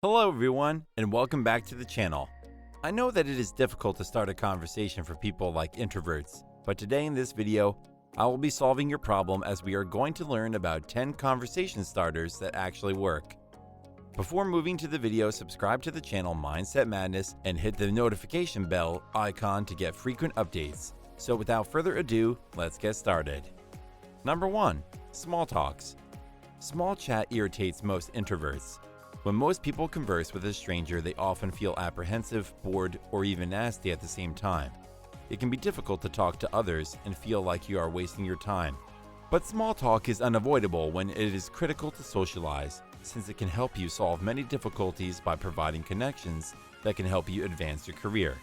Hello everyone, and welcome back to the channel. I know that it is difficult to start a conversation for people like introverts, but today in this video, I will be solving your problem as we are going to learn about 10 conversation starters that actually work. Before moving to the video, subscribe to the channel Mindset Madness and hit the notification bell icon to get frequent updates. So without further ado, let's get started. Number 1. Small talks. Small chat irritates most introverts. When most people converse with a stranger, they often feel apprehensive, bored, or even nasty at the same time. It can be difficult to talk to others and feel like you are wasting your time. But small talk is unavoidable when it is critical to socialize, since it can help you solve many difficulties by providing connections that can help you advance your career.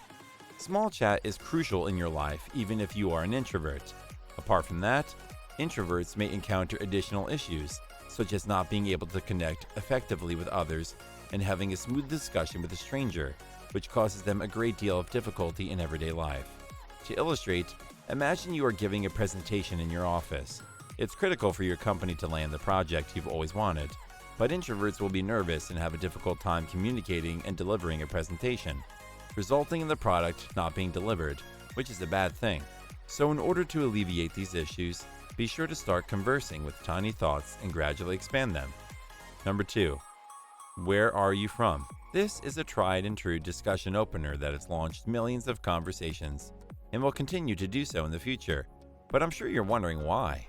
Small chat is crucial in your life, even if you are an introvert. Apart from that, introverts may encounter additional issues, such as not being able to connect effectively with others and having a smooth discussion with a stranger, which causes them a great deal of difficulty in everyday life. To illustrate, imagine you are giving a presentation in your office. It's critical for your company to land the project you've always wanted, but introverts will be nervous and have a difficult time communicating and delivering a presentation, resulting in the product not being delivered, which is a bad thing. So in order to alleviate these issues, be sure to start conversing with tiny thoughts and gradually expand them. Number 2. Where are you from? This is a tried and true discussion opener that has launched millions of conversations and will continue to do so in the future. But I'm sure you're wondering why.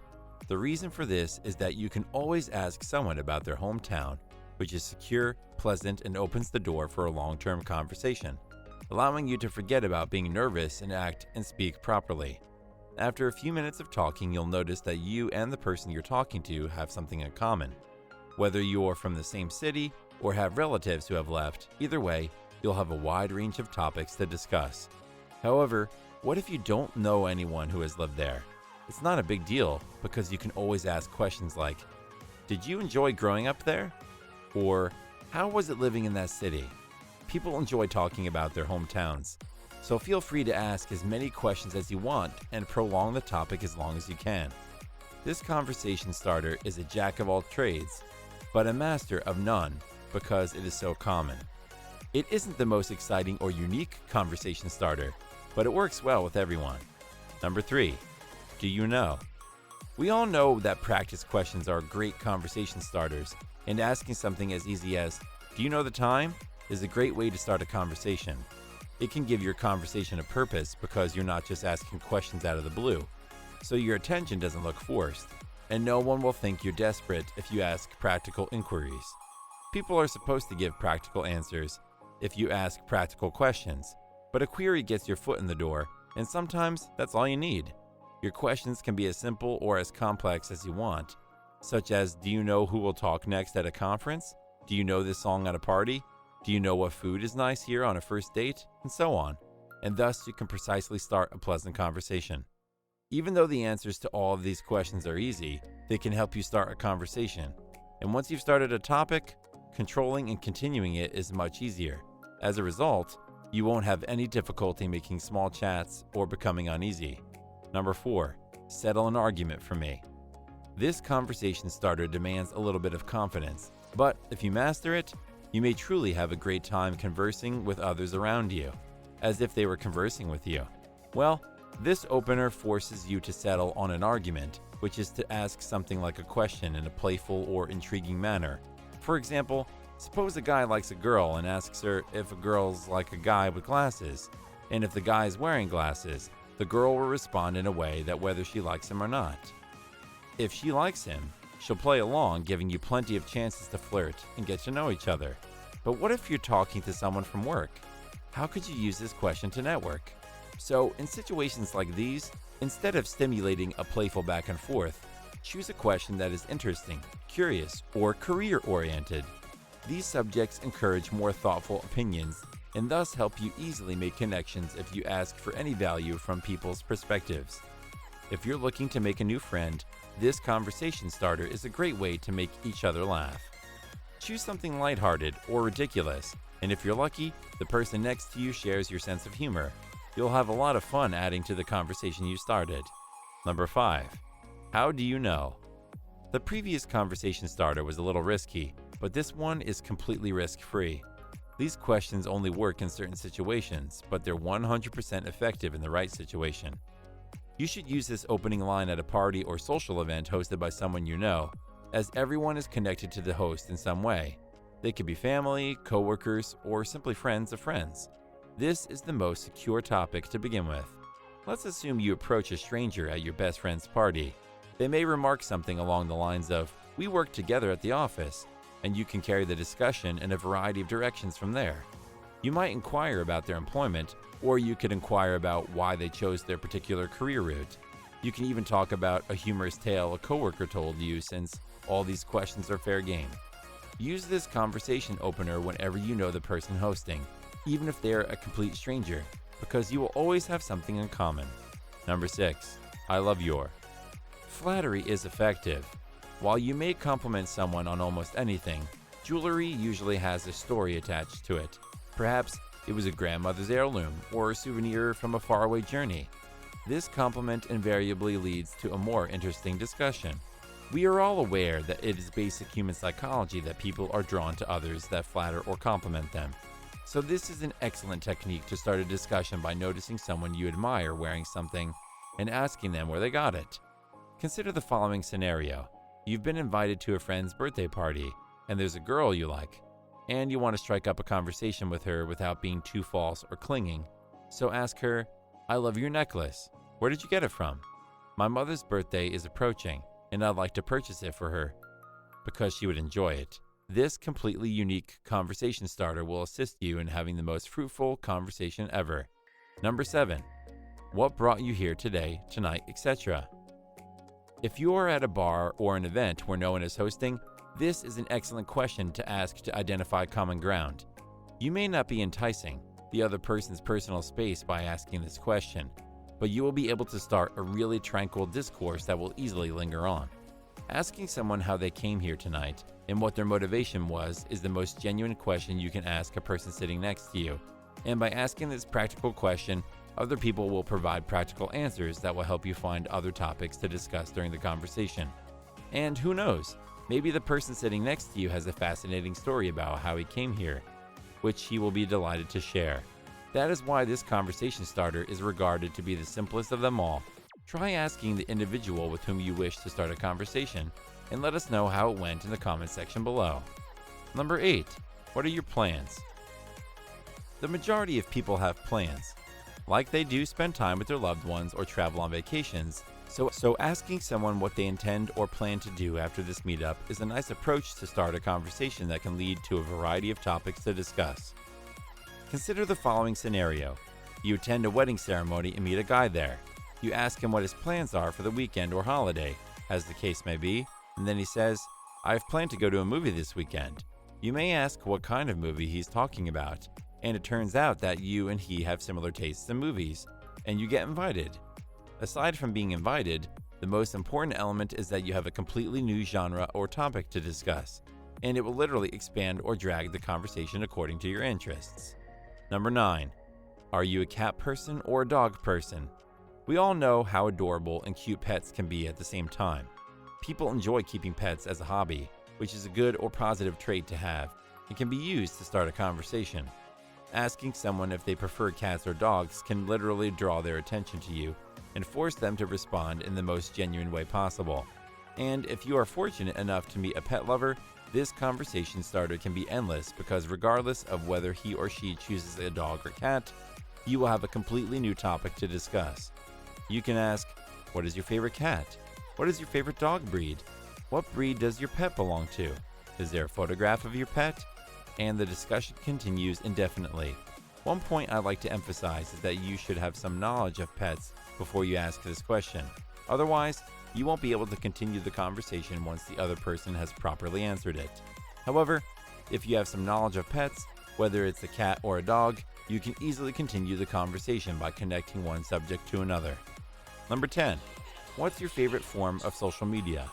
The reason for this is that you can always ask someone about their hometown, which is secure, pleasant, and opens the door for a long-term conversation, allowing you to forget about being nervous and act and speak properly. After a few minutes of talking, you'll notice that you and the person you're talking to have something in common. Whether you are from the same city or have relatives who have left, either way, you'll have a wide range of topics to discuss. However, what if you don't know anyone who has lived there? It's not a big deal because you can always ask questions like, "Did you enjoy growing up there?" Or, "How was it living in that city?" People enjoy talking about their hometowns, so feel free to ask as many questions as you want and prolong the topic as long as you can. This conversation starter is a jack of all trades, but a master of none because it is so common. It isn't the most exciting or unique conversation starter, but it works well with everyone. Number 3. Do you know? We all know that practice questions are great conversation starters, and asking something as easy as, "Do you know the time?" is a great way to start a conversation. It can give your conversation a purpose because you're not just asking questions out of the blue, so your attention doesn't look forced, and no one will think you're desperate if you ask practical inquiries. People are supposed to give practical answers if you ask practical questions, but a query gets your foot in the door, and sometimes that's all you need. Your questions can be as simple or as complex as you want, such as, "Do you know who will talk next at a conference? Do you know this song at a party? Do you know what food is nice here on a first date?" And so on. And thus you can precisely start a pleasant conversation. Even though the answers to all of these questions are easy, they can help you start a conversation. And once you've started a topic, controlling and continuing it is much easier. As a result, you won't have any difficulty making small chats or becoming uneasy. Number 4. Settle an argument for me. This conversation starter demands a little bit of confidence, but if you master it, you may truly have a great time conversing with others around you, as if they were conversing with you. Well, this opener forces you to settle on an argument, which is to ask something like a question in a playful or intriguing manner. For example, suppose a guy likes a girl and asks her if a girl's like a guy with glasses, and if the guy is wearing glasses, the girl will respond in a way that whether she likes him or not. If she likes him, she'll play along, giving you plenty of chances to flirt and get to know each other. But what if you're talking to someone from work? How could you use this question to network? So, in situations like these, instead of stimulating a playful back and forth, choose a question that is interesting, curious, or career-oriented. These subjects encourage more thoughtful opinions and thus help you easily make connections if you ask for any value from people's perspectives. If you're looking to make a new friend, this conversation starter is a great way to make each other laugh. Choose something lighthearted or ridiculous, and if you're lucky, the person next to you shares your sense of humor. You'll have a lot of fun adding to the conversation you started. Number 5. How do you know? The previous conversation starter was a little risky, but this one is completely risk-free. These questions only work in certain situations, but they're 100% effective in the right situation. You should use this opening line at a party or social event hosted by someone you know, as everyone is connected to the host in some way. They could be family, coworkers, or simply friends of friends. This is the most secure topic to begin with. Let's assume you approach a stranger at your best friend's party. They may remark something along the lines of, "We work together at the office," and you can carry the discussion in a variety of directions from there. You might inquire about their employment, or you could inquire about why they chose their particular career route. You can even talk about a humorous tale a coworker told you, since all these questions are fair game. Use this conversation opener whenever you know the person hosting, even if they're a complete stranger, because you will always have something in common. Number 6. I love your. Flattery is effective. While you may compliment someone on almost anything, jewelry usually has a story attached to it. Perhaps it was a grandmother's heirloom or a souvenir from a faraway journey. This compliment invariably leads to a more interesting discussion. We are all aware that it is basic human psychology that people are drawn to others that flatter or compliment them. So this is an excellent technique to start a discussion by noticing someone you admire wearing something and asking them where they got it. Consider the following scenario. You've been invited to a friend's birthday party, and there's a girl you like, and you want to strike up a conversation with her without being too false or clinging. So ask her, "I love your necklace. Where did you get it from? My mother's birthday is approaching, and I'd like to purchase it for her because she would enjoy it." This completely unique conversation starter will assist you in having the most fruitful conversation ever. Number 7. What brought you here today, tonight, etc.? If you are at a bar or an event where no one is hosting, this is an excellent question to ask to identify common ground. You may not be enticing the other person's personal space by asking this question, but you will be able to start a really tranquil discourse that will easily linger on. Asking someone how they came here tonight and what their motivation was is the most genuine question you can ask a person sitting next to you. And by asking this practical question, other people will provide practical answers that will help you find other topics to discuss during the conversation. And who knows, maybe the person sitting next to you has a fascinating story about how he came here, which he will be delighted to share. That is why this conversation starter is regarded to be the simplest of them all. Try asking the individual with whom you wish to start a conversation, and let us know how it went in the comment section below. Number 8. What are your plans? The majority of people have plans. Like they do spend time with their loved ones or travel on vacations, so asking someone what they intend or plan to do after this meetup is a nice approach to start a conversation that can lead to a variety of topics to discuss. Consider the following scenario. You attend a wedding ceremony and meet a guy there. You ask him what his plans are for the weekend or holiday, as the case may be, and then he says, "I've planned to go to a movie this weekend." You may ask what kind of movie he's talking about, and it turns out that you and he have similar tastes in movies, and you get invited. Aside from being invited, the most important element is that you have a completely new genre or topic to discuss, and it will literally expand or drag the conversation according to your interests. Number 9. Are you a cat person or a dog person? We all know how adorable and cute pets can be at the same time. People enjoy keeping pets as a hobby, which is a good or positive trait to have, and can be used to start a conversation. Asking someone if they prefer cats or dogs can literally draw their attention to you and force them to respond in the most genuine way possible. And if you are fortunate enough to meet a pet lover, this conversation starter can be endless because regardless of whether he or she chooses a dog or cat, you will have a completely new topic to discuss. You can ask, what is your favorite cat? What is your favorite dog breed? What breed does your pet belong to? Is there a photograph of your pet? And the discussion continues indefinitely. One point I'd like to emphasize is that you should have some knowledge of pets before you ask this question. Otherwise, you won't be able to continue the conversation once the other person has properly answered it. However, if you have some knowledge of pets, whether it's a cat or a dog, you can easily continue the conversation by connecting one subject to another. Number 10. What's your favorite form of social media?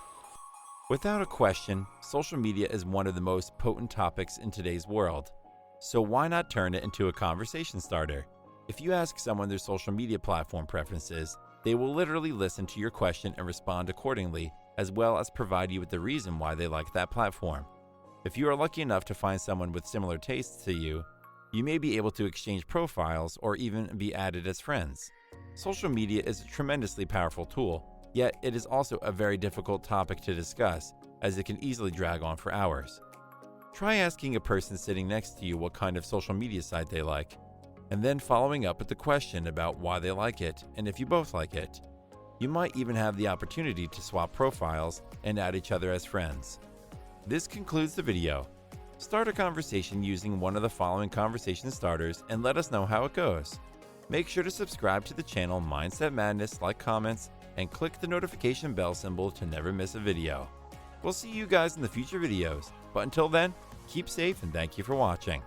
Without a question, social media is one of the most potent topics in today's world. So why not turn it into a conversation starter? If you ask someone their social media platform preferences, they will literally listen to your question and respond accordingly, as well as provide you with the reason why they like that platform. If you are lucky enough to find someone with similar tastes to you, you may be able to exchange profiles or even be added as friends. Social media is a tremendously powerful tool, yet it is also a very difficult topic to discuss, as it can easily drag on for hours. Try asking a person sitting next to you what kind of social media site they like, and then following up with the question about why they like it and if you both like it. You might even have the opportunity to swap profiles and add each other as friends. This concludes the video. Start a conversation using one of the following conversation starters and let us know how it goes. Make sure to subscribe to the channel Mindset Madness, like comments, and click the notification bell symbol to never miss a video. We'll see you guys in the future videos, but until then, keep safe and thank you for watching.